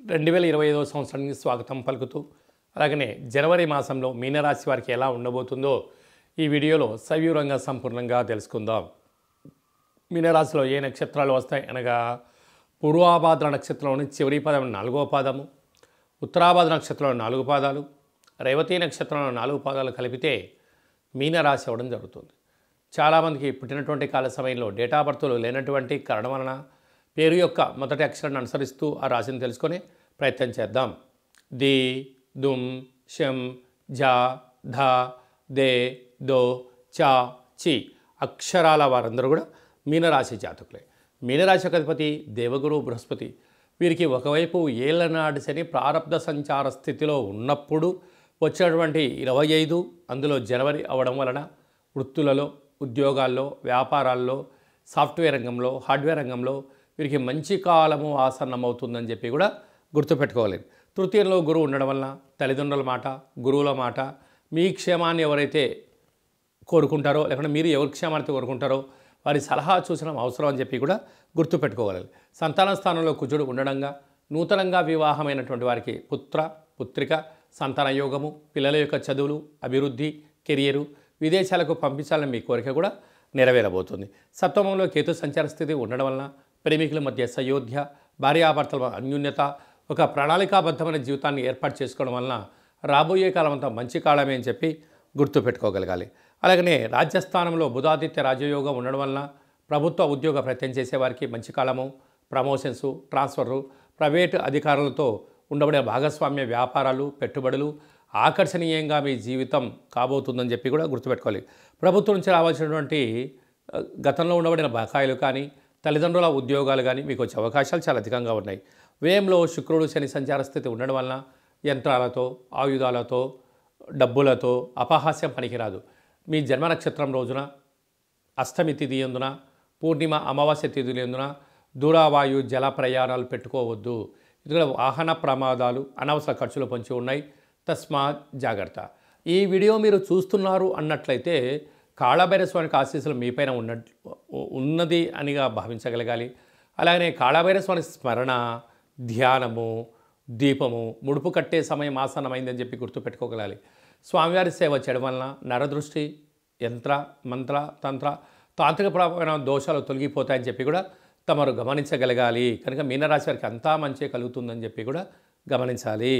2025వ సంవత్సరానికి స్వాగతం పలుకుతూ అలాగనే జనవరి మాసంలో మీనరాశి వారికి ఎలా ఉండబోతుందో ఈ వీడియోలో సవివరంగా సంపూర్ణంగా తెలుసుకుందాం. మీనరాశిలో ఏ నక్షత్రాలు వస్తాయి అనగా పూర్వాభాద్ర నక్షత్రంలోని చివరి పదం 4వ పాదము, ఉత్తరాభాద్ర నక్షత్రంలో 4 పాదాలు, రేవతి నక్షత్రంలో 4 పాదాలు కలిపితే మీనరాశి అవ్వడం జరుగుతుంది. చాలామందికి పుట్టినటువంటి కాల సమయంలో డేటా బర్త్లు లేనటువంటి కారణం వలన పేరు యొక్క మొదటి అక్షరాన్ని అనుసరిస్తూ ఆ రాశిని తెలుసుకొని ప్రయత్నం చేద్దాం. ది, దుమ్, షం, జా, ధ, దే, దో, చా, చి అక్షరాల వారందరూ కూడా మీనరాశి జాతకులే. మీనరాశి యొక్క అధిపతి దేవగురు బృహస్పతి. వీరికి ఒకవైపు ఏళ్లనాటి శని ప్రారబ్ధ సంచార స్థితిలో ఉన్నప్పుడు వచ్చినటువంటి 25 అందులో జనవరి అవడం వలన వృత్తులలో, ఉద్యోగాల్లో, వ్యాపారాల్లో, సాఫ్ట్వేర్ రంగంలో, హార్డ్వేర్ రంగంలో వీరికి మంచి కాలము ఆసన్నమవుతుందని చెప్పి కూడా గుర్తుపెట్టుకోవాలి. తృతీయంలో గురువు ఉండడం వలన తల్లిదండ్రుల మాట, గురువుల మాట, మీ క్షేమాన్ని ఎవరైతే కోరుకుంటారో లేకుంటే మీరు ఎవరి క్షేమాన్ని కోరుకుంటారో వారి సలహా సూచన అవసరం అని చెప్పి కూడా గుర్తుపెట్టుకోవాలి. సంతాన స్థానంలో కుజుడు ఉండడంగా నూతనంగా వివాహమైనటువంటి వారికి పుత్ర, పుత్రిక, సంతాన యోగము, పిల్లల యొక్క చదువులు, అభివృద్ధి, కెరియరు, విదేశాలకు పంపించాలని మీ కోరిక కూడా నెరవేరబోతుంది. సప్తమంలో కేతు సంచార స్థితి ఉండడం వలన ప్రేమికుల మధ్య సయోధ్య, భార్యాభర్తల అన్యోన్యత, ఒక ప్రణాళికాబద్ధమైన జీవితాన్ని ఏర్పాటు చేసుకోవడం వలన రాబోయే కాలం అంతా మంచి కాలమే అని చెప్పి గుర్తుపెట్టుకోగలగాలి. అలాగనే రాజ్యస్థానంలో బుధాదిత్య రాజయోగం ఉండడం వలన ప్రభుత్వ ఉద్యోగ ప్రయత్నం చేసేవారికి మంచి కాలము, ప్రమోషన్సు, ట్రాన్స్ఫర్లు, ప్రైవేటు అధికారులతో ఉండబడే భాగస్వామ్య వ్యాపారాలు, పెట్టుబడులు ఆకర్షణీయంగా మీ జీవితం కాబోతుందని చెప్పి కూడా గుర్తుపెట్టుకోవాలి. ప్రభుత్వం నుంచి రావాల్సినటువంటి గతంలో ఉండబడిన బకాయిలు కానీ, తల్లిదండ్రుల ఉద్యోగాలు కానీ మీకు వచ్చే అవకాశాలు చాలా అధికంగా ఉన్నాయి. వ్యయంలో శుక్రుడు శని సంచార స్థితి ఉండడం వలన యంత్రాలతో, ఆయుధాలతో, డబ్బులతో అపహాస్యం పనికిరాదు. మీ జన్మ నక్షత్రం రోజున, అష్టమి తిథి యందున, పూర్ణిమ అమావాస్య తిథులు యందున దూరవాయు జల ప్రయాణాలు పెట్టుకోవద్దు. ఇదిగో వాహన ప్రమాదాలు, అనవసర ఖర్చులు పొంచి ఉన్నాయి. తస్మాత్ జాగ్రత్త. ఈ వీడియో మీరు చూస్తున్నారు అన్నట్లయితే కాళభైరస్వామికి ఆశీస్సులు మీపైన ఉన్నది అనిగా భావించగలగాలి. అలాగనే కాళభైరస్వామి స్మరణ, ధ్యానము, దీపము, ముడుపు కట్టే సమయం ఆసన్నమైందని చెప్పి గుర్తుపెట్టుకోగలాలి. స్వామివారి సేవ చేయడం వలన నరదృష్టి, యంత్ర, మంత్ర, తంత్ర, తాంత్రిక ప్రభావమైన దోషాలు తొలగిపోతాయని చెప్పి కూడా తమరు గమనించగలగాలి. కనుక మీనరాశి వారికి అంతా మంచి కలుగుతుందని చెప్పి కూడా గమనించాలి.